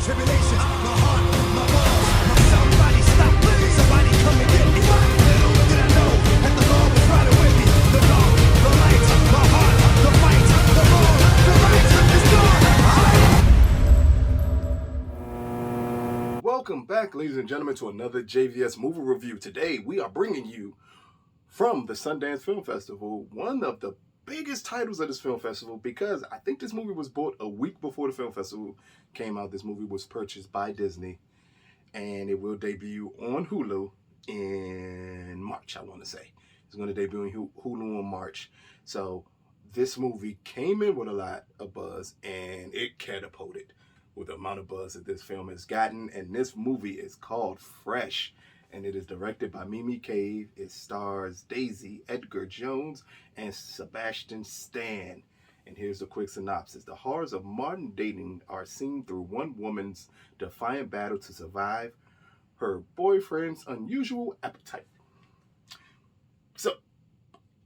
tribulations, my heart, my balls, my somebody stop me, somebody come and get me. Little did I know that the Lord was riding with me. The law, the light, my heart, the fight, the wrong, the right is gone. Welcome back, ladies and gentlemen, to another JVS movie review. Today, we are bringing you from the Sundance Film Festival, one of the biggest titles of this film festival, because I think this movie was bought a week before the film festival came out. This movie was purchased by Disney, and it will debut on Hulu in March, I want to say. It's going to debut on Hulu in March. So this movie came in with a lot of buzz, and it catapulted with the amount of buzz that this film has gotten. And this movie is called Fresh, and it is directed by Mimi Cave. It stars Daisy, Edgar-Jones, and Sebastian Stan. And here's a quick synopsis. The horrors of modern dating are seen through one woman's defiant battle to survive her boyfriend's unusual appetite. So,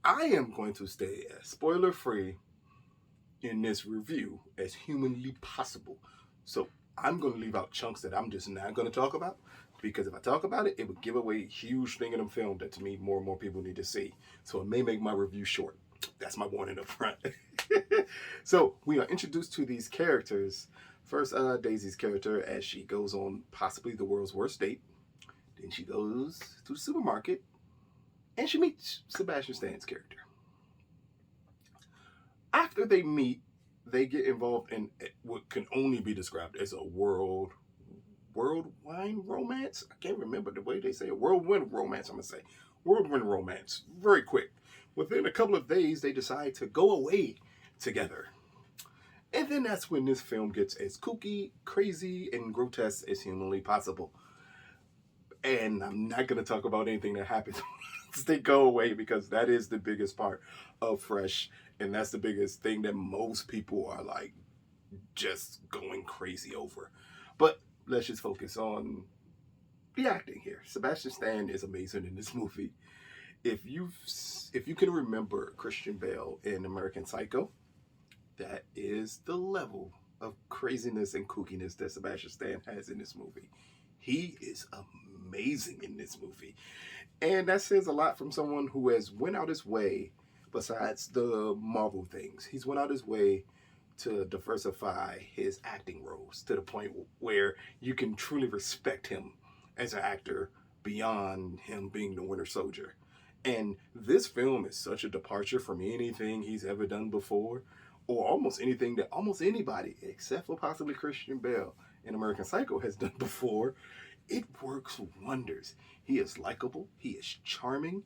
I am going to stay as spoiler-free in this review as humanly possible. So, I'm going to leave out chunks that I'm just not going to talk about, because if I talk about it, it would give away a huge thing in the film that to me more and more people need to see. So it may make my review short. That's my warning up front. So we are introduced to these characters. First, Daisy's character, as she goes on possibly the world's worst date. Then she goes to the supermarket and she meets Sebastian Stan's character. After they meet, they get involved in what can only be described as a whirlwind romance. I can't remember the way they say it. Whirlwind romance, I'm going to say. Whirlwind romance. Very quick. Within a couple of days, they decide to go away together. And then that's when this film gets as kooky, crazy, and grotesque as humanly possible. And I'm not going to talk about anything that happens once they go away, because that is the biggest part of Fresh. And that's the biggest thing that most people are like just going crazy over. But let's just focus on the acting here. Sebastian Stan is amazing in this movie. If you can remember Christian Bale in American Psycho, that is the level of craziness and kookiness that Sebastian Stan has in this movie. He is amazing in this movie. And that says a lot from someone who has went out his way, besides the Marvel things. He's went out his way to diversify his acting roles to the point where you can truly respect him as an actor beyond him being the Winter Soldier. And this film is such a departure from anything he's ever done before, or almost anything that almost anybody, except for possibly Christian Bale in American Psycho, has done before. It works wonders. He is likable. He is charming.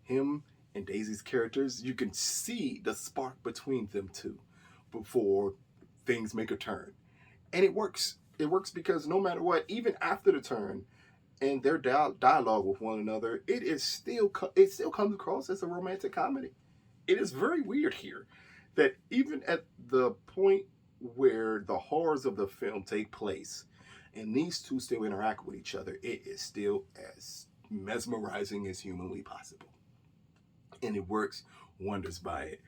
Him and Daisy's characters, you can see the spark between them two before things make a turn. And it works. It works because no matter what, even after the turn and their dialogue with one another, it still comes across as a romantic comedy. It is very weird here that even at the point where the horrors of the film take place and these two still interact with each other, it is still as mesmerizing as humanly possible. And it works wonders by it.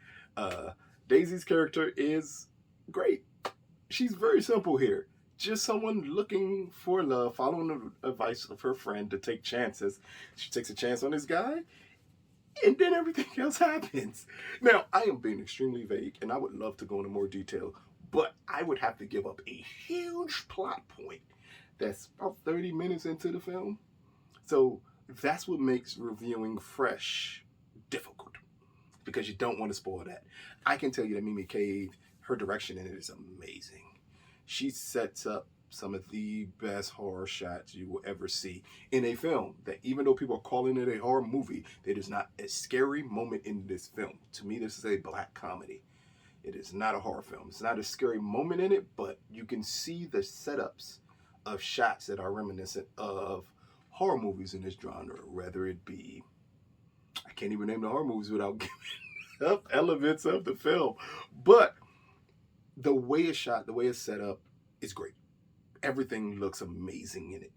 Daisy's character is great. She's very simple here. Just someone looking for love, following the advice of her friend to take chances. She takes a chance on this guy, and then everything else happens. Now, I am being extremely vague, and I would love to go into more detail, but I would have to give up a huge plot point that's about 30 minutes into the film. So that's what makes reviewing Fresh difficult, because you don't want to spoil that. I can tell you that Mimi Cave, her direction in it is amazing. She sets up some of the best horror shots you will ever see in a film that, even though people are calling it a horror movie, there is not a scary moment in this film. To me, this is a black comedy. It is not a horror film. It's not a scary moment in it, but you can see the setups of shots that are reminiscent of horror movies in this genre, whether it be, I can't even name the horror movies without giving up elements of the film. But the way it's shot, the way it's set up is great. Everything looks amazing in it.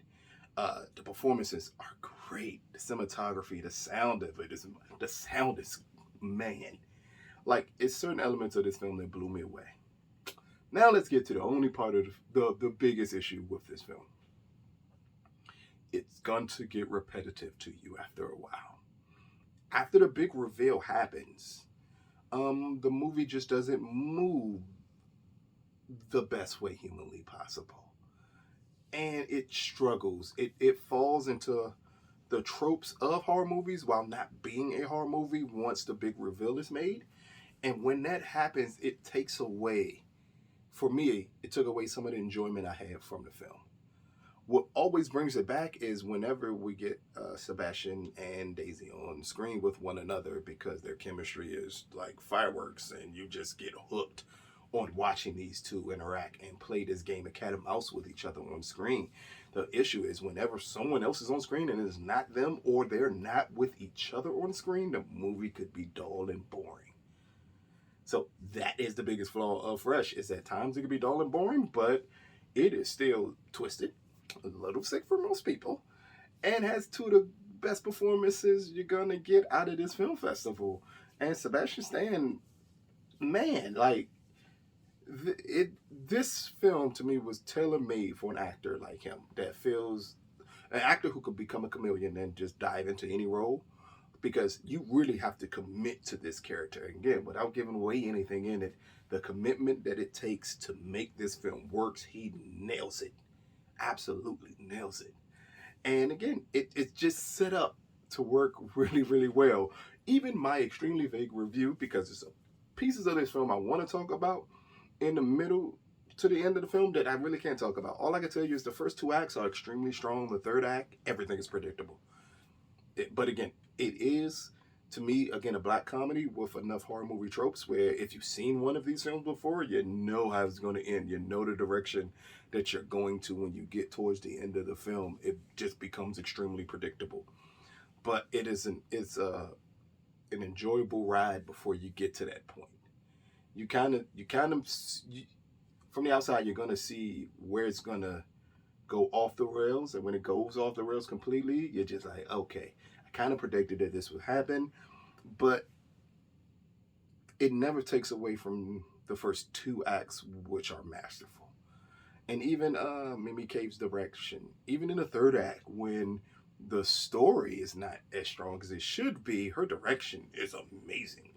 The performances are great. The cinematography, the sound of it is, the sound is, man. Like, it's certain elements of this film that blew me away. Now let's get to the only part of the biggest issue with this film. It's going to get repetitive to you after a while. After the big reveal happens, the movie just doesn't move the best way humanly possible. And it struggles. It falls into the tropes of horror movies while not being a horror movie once the big reveal is made. And when that happens, it takes away, for me, it took away some of the enjoyment I had from the film. What always brings it back is whenever we get Sebastian and Daisy on screen with one another, because their chemistry is like fireworks and you just get hooked on watching these two interact and play this game of cat and mouse with each other on screen. The issue is whenever someone else is on screen and it's not them, or they're not with each other on screen, the movie could be dull and boring. So that is the biggest flaw of Fresh, is at times it can be dull and boring, but it is still twisted, a little sick for most people, and has two of the best performances you're gonna get out of this film festival. And Sebastian Stan, man, like this film to me was tailor-made for an actor like him, that feels an actor who could become a chameleon and just dive into any role, because you really have to commit to this character. Again, without giving away anything in it, the commitment that it takes to make this film works, he nails it. Absolutely nails it. And again, it's just set up to work really, really well. Even my extremely vague review, because there's pieces of this film I want to talk about in the middle to the end of the film that I really can't talk about. All I can tell you is the first two acts are extremely strong. The third act, everything is predictable. But again, it is, to me, again, a black comedy with enough horror movie tropes where if you've seen one of these films before, you know how it's going to end. You know the direction that you're going to when you get towards the end of the film. It just becomes extremely predictable. But it's an enjoyable ride before you get to that point. You kind of, from the outside, you're going to see where it's going to go off the rails. And when it goes off the rails completely, you're just like, okay, I kind of predicted that this would happen. But it never takes away from the first two acts, which are masterful. And even Mimi Cave's direction, even in the third act, when the story is not as strong as it should be, her direction is amazing.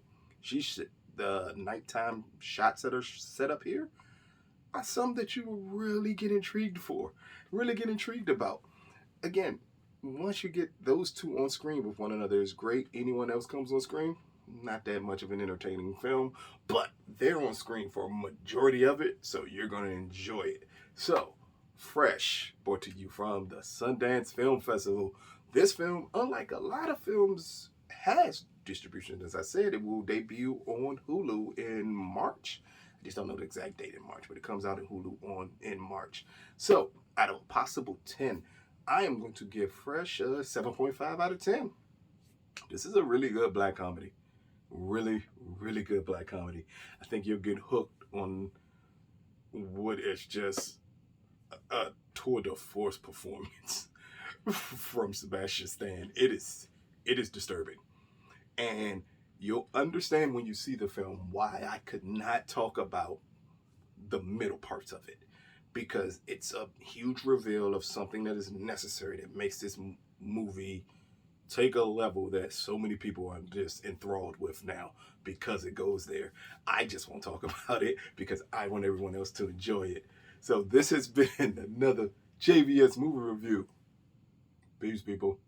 The nighttime shots that are set up here are some that you will really get intrigued for, really get intrigued about. Again, once you get those two on screen with one another, is great. Anyone else comes on screen, not that much of an entertaining film, but they're on screen for a majority of it, so you're going to enjoy it. So, Fresh, brought to you from the Sundance Film Festival. This film, unlike a lot of films, has distribution. As I said, it will debut on Hulu in March. I just don't know the exact date in March, but it comes out in Hulu in March. So, out of a possible 10, I am going to give Fresh a 7.5 out of 10. This is a really good black comedy. Really, really good black comedy. I think you'll get hooked on what is just a tour de force performance from Sebastian Stan. It is disturbing. And you'll understand when you see the film why I could not talk about the middle parts of it, because it's a huge reveal of something that is necessary that makes this movie take a level that so many people are just enthralled with now because it goes there. I just won't talk about it because I want everyone else to enjoy it. So this has been another JVS movie review. Peace, people.